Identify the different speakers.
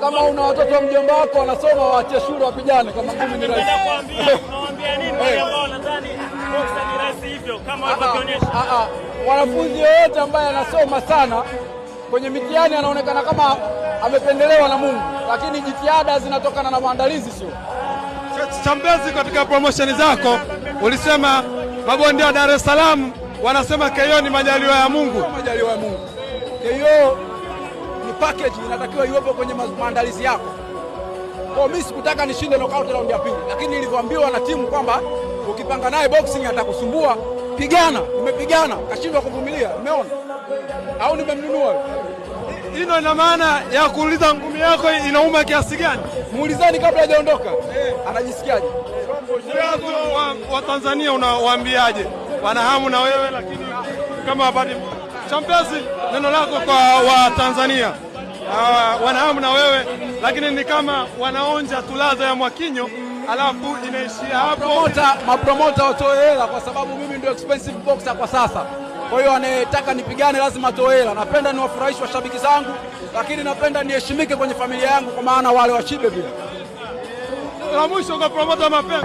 Speaker 1: Kama una watoto wa mjomba wako wanasoma, waache shule wapigane kama ngumi ni rahisi.
Speaker 2: Unawaambia nini wale ambao nadhani boxer ni rahisi hivyo kama walivyoonyesha?
Speaker 1: Wanafunzi yoyote ambaye anasoma sana kwenye mitihani anaonekana kama amependelewa na Mungu, lakini jitihada zinatokana na maandalizi sio.
Speaker 3: Chambezi, katika promotion zako ulisema mabondia wa Dar es Salaam wanasema KO ni majaliwa ya Mungu.
Speaker 1: Majaliwa ya Mungu. KO ni package, inatakiwa iwepo kwenye maandalizi yako. Kwa mimi sikutaka nishinde knockout round ya pili, lakini nilivyoambiwa na timu kwamba ukipanga naye boxing atakusumbua, pigana. Nimepigana, kashindwa kuvumilia. Umeona? Au nimemnunua?
Speaker 3: Hino ina maana ya kuuliza ngumi yako inauma kiasi gani?
Speaker 1: Muulizani kabla hajaondoka. Anajisikiaje?
Speaker 3: Wa Tanzania unawaambiaje? Wana hamu na wewe, lakini kama bado Champezi, neno lako kwa wa Tanzania. Wana hamu na wewe, lakini ni kama wanaonja tulaza ya Mwakinyo, alafu inaishia hapo.
Speaker 1: Mapromota watoe hela kwa sababu mimi ndio expensive boxer kwa sasa. Kwa hiyo anayetaka nipigane lazima atoe hela. Napenda niwafurahishe washabiki zangu, lakini napenda niheshimike kwenye familia yangu, kwa maana wale washibe vile.
Speaker 3: La mwisho kwa promota mapema.